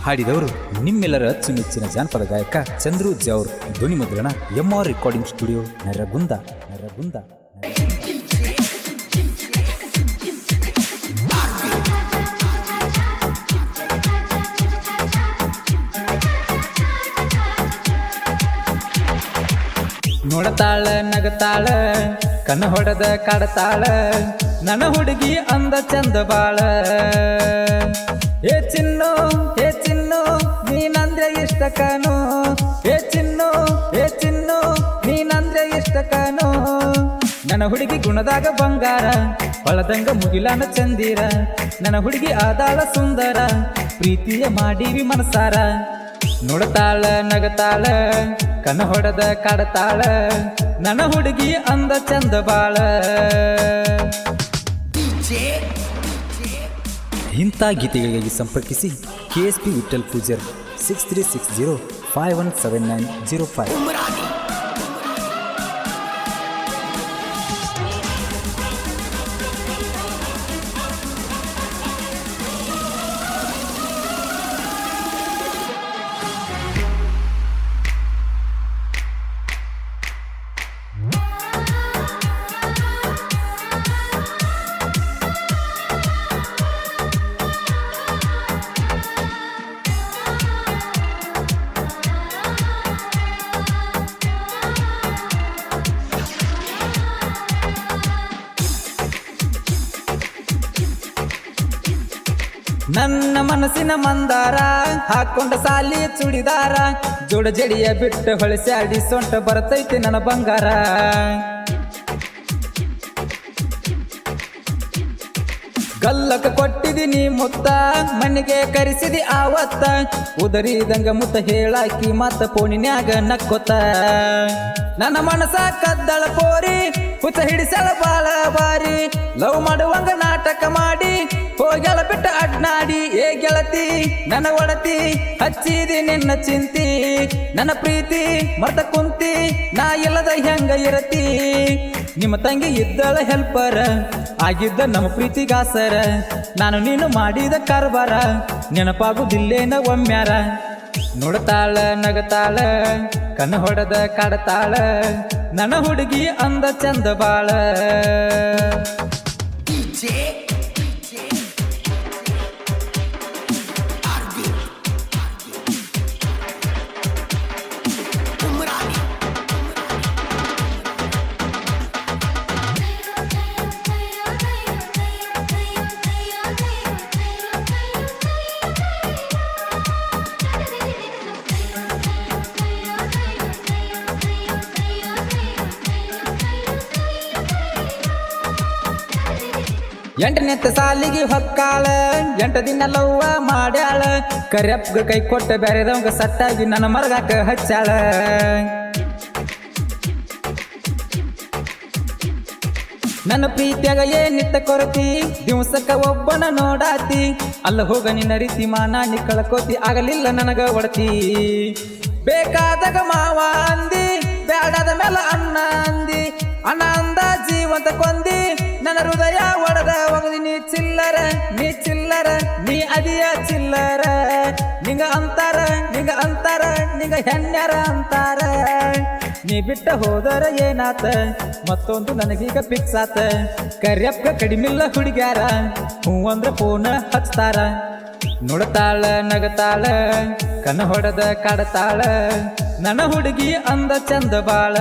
ಹಾಡಿದವರು ನಿಮ್ಮೆಲ್ಲರ ಅಚ್ಚುಮೆಚ್ಚಿನ ಜಾನಪದ ಗಾಯಕ ಚಂದ್ರು ಜೌರ್. ಧ್ವನಿ ಮುದ್ರಣ MR ರೆಕಾರ್ಡಿಂಗ್ ಸ್ಟುಡಿಯೋ, ನರಗುಂದ. ನೋಡತಾಳ ನಗತಾಳ ಕಣ್ಣ ಹೊಡೆದ ಕಾಡತಾಳ, ನನ್ನ ಹುಡುಗಿ ಅಂದ ಚಂದ ಬಾಳ. ಹೇ ಚಿನ್ನು ನೀನಂದ್ರೆ ಇಷ್ಟ ಕಾನು, ಹೇ ಚಿನ್ನು ನೀನಂದ್ರೆ ಇಷ್ಟ ಕಾನು. ನನ್ನ ಹುಡುಗಿ ಗುಣದಾಗ ಬಂಗಾರ, ಹೊಳದಂಗ ಮುಗಿಲಾನ ಚಂದಿರ. ನನ್ನ ಹುಡುಗಿ ಆದಾಳ ಸುಂದರ, ಪ್ರೀತಿಯ ಮಾಡೀವಿ ಮನಸಾರ. ನೋಡತಾಳ ನಗತಾಳ ಕಣ್ಣ ಹೊಡೆದ ಕಾಡತಾಳ, ನನ್ನ ಹುಡುಗಿ ಅಂದ ಚಂದ ಬಾಳ. ಇಂಥ ಗೀತೆಗಳಿಗಾಗಿ ಸಂಪರ್ಕಿಸಿ KSP ವಿಠಲ್ ಪೂಜಾರ್ 6360517905. ನನ್ನ ಮನಸ್ಸಿನ ಮಂದಾರ ಹಾಕೊಂಡ ಸಾಲಿ ಚುಡಿದಾರ, ಜೋಡ ಜಡಿಯ ಬಿಟ್ಟು ಹೊಳಸ್ಯಾಡಿ ಸೊಂಟ ಬರ್ತೈತಿ ನನ್ನ ಬಂಗಾರ. ಗಲ್ಲಕ ಕೊಟ್ಟಿದ್ದೀನಿ ಮುತ್ತ, ಮನೆಗೆ ಕರೆಸಿದಿ ಆವತ್ತ. ಉದರಿದಂಗ ಮುತ್ತ ಹೇಳಾಕಿ ಮತ್ತ ಪೋಣಿನ್ಯಾಗ ನಕ್ಕೊತ್ತ. ನನ್ನ ಮನಸ ಕದ್ದಳ ಪೋರಿ ಹುಚ್ಚ ಹಿಡಿಸಳ ಬಾಳ ಬಾರಿ. ಲವ್ ಮಾಡುವಂಗ ನಾಟಕ ಮಾಡಿ ಹೋಗ್ಯಾಳ ಬಿಟ್ಟ ಅಡ್ನಾಡಿ. ಏ ಗೆಳತಿ ನನ್ನ ಒಡತಿ ಹಚ್ಚಿದಿ ನಿನ್ನ ಚಿಂತಿ, ನನ್ನ ಪ್ರೀತಿ ಮರ್ತ ಕುಂತಿ ನಾ ಇಲ್ಲದ ಹೆಂಗ ಇರತಿ. ನಿಮ್ಮ ತಂಗಿ ಇದ್ದಳ ಹೆಲ್ಪರ, ಆಗಿದ್ದ ನಮ್ಮ ಪ್ರೀತಿಗಾಸರ. ನಾನು ನೀನು ಮಾಡಿದ ಕಾರ್ಬಾರ, ನೆನಪಾಗುದಿಲ್ಲೇನ ಒಮ್ಮ್ಯಾರ. ನೋಡತಾಳ ನಗತಾಳ ಕಣ್ಣ ಹೊಡೆದ ಕಾಡತಾಳ, ನನ್ನ ಹುಡುಗಿ ಅಂದ ಚಂದ ಬಾಳ. ಎಂಟನೆತ್ತ ಸಾಲಿಗೆ ಹೊಕ್ಕಾಳ, 8 ದಿನ ಲವ್ವ ಮಾಡ್ಯಾಳ. ಕರೆಪ್ಗ ಕೈ ಕೊಟ್ಟ ಬ್ಯಾರೆದವಂಗ ಸಟ್ಟಾಗಿ ನನ್ನ ಮರಗಾಕ ಹಚ್ಚಾಳ. ನನ್ನ ಪ್ರೀತಿಯಾಗ ಏನಿತ್ತ ಕೊರತಿ, ದಿವಸಕ್ಕ ಒಬ್ಬನ ನೋಡಾತಿ. ಅಲ್ಲ ಹೋಗ ನಿನ್ನ ರೀತಿ ಮಾನ ನೀ ಕಳ್ಕೋತಿ, ಆಗಲಿಲ್ಲ ನನಗ ಒಡತಿ. ಬೇಕಾದಾಗ ಮಾವ ಅಂದಿ, ಬ್ಯಾಡಾದ ಮೇಲೆ ಅಣ್ಣ ಅಂದಿ. ಅಣ್ಣ ಅಂದ ಜೀವಂತ ಕೊಂದಿ, ನನ್ನ ಹೃದಯ ಒಡೆದ ಒಗದಿ. ನೀ ಚಿಲ್ಲರ ನೀ ಅದಿಯ ಚಿಲ್ಲರ. ನಿಂಗ ಅಂತಾರ ನಿಂಗ ಹೆಣ್ಯರ ಅಂತಾರ. ನೀ ಬಿಟ್ಟ ಹೋದರ ಏನಾತ, ಮತ್ತೊಂದು ನನಗೀಗ ಫಿಕ್ಸ್ ಆತ. ಕರ್ಯಪ್ಪ ಕಡಿಮಿಲ್ಲ ಹುಡುಗ್ಯಾರ, ಹೂ ಅಂದ್ರ ಫೋನ ಹಚ್ತಾರ. ನೋಡತಾಳ ನಗತಾಳ ಕಣ್ಣ ಹೊಡೆದ ಕಾಡತಾಳ, ನನ್ನ ಹುಡುಗಿ ಅಂದ ಚಂದ ಬಾಳ.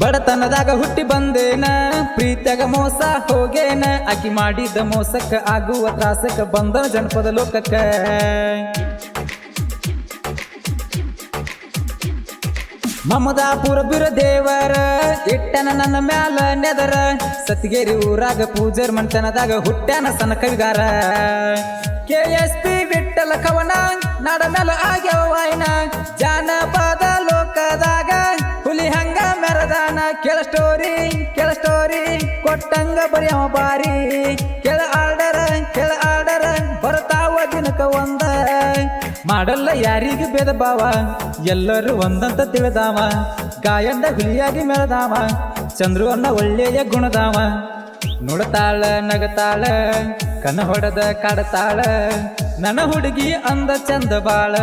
ಬಡತನದಾಗ ಹುಟ್ಟಿ ಬಂದೇನ ಪ್ರೀತ್ಯಾಗ ಮೋಸ ಹೋಗೇನ ಆಕಿ ಮಾಡಿದ ಮೋಸಕ್ಕ ಆಗುವ ತ್ರಾಸಕ್ಕ ಬಂದ ಜನಪದ ಲೋಕಕ್ಕ ಮಮದಾಪುರ ಬಿರ ದೇವರ ಇಟ್ಟನ ನನ್ನ ಮ್ಯಾಲ ನೆದರ ಸತಿಗೇರಿ ಊರಾಗ ಪೂಜರ್ ಮಣ್ತನದಾಗ ಹುಟ್ಟ್ಯಾನ ಸಣ್ಣ ಕವಿಗಾರ KSP ವಿಠ್ಠಲ ಕವನ ನಾಡ ಮ್ಯಾಲ ಆಗ್ಯಾವ ವಾಯನ ಜಾನಪದ ಲೋಕದಾಗ ಹುಲಿ ಹಂಗ ಮೆರದಾನ ಕೆಳ ಸ್ಟೋರಿ ಕೊಟ್ಟಂಗ ಬರೆಯವ ಬಾರಿ ಕೆಳ ಆರ್ಡರ ಬರ್ತಾವ ದಿನಕ ಒಂದ ಮಾಡಲ್ಲ ಯಾರಿಗೂ ಭೇದ ಭಾವ ಎಲ್ಲರೂ ಒಂದಂತ ತಿಳಿದಾವ ಗಾಯಂದ ಹುಲಿಯಾಗಿ ಮೆರೆದಾವ ಚಂದ್ರು ಅನ್ನ ಒಳ್ಳೆಯ ಗುಣದಾವ ನುಡತಾಳ ನಗತಾಳ ಕನ ಹೊಡೆದ ಕಾಡತಾಳ ನನ್ನ ಹುಡುಗಿ ಅಂದ ಚಂದ ಬಾಳ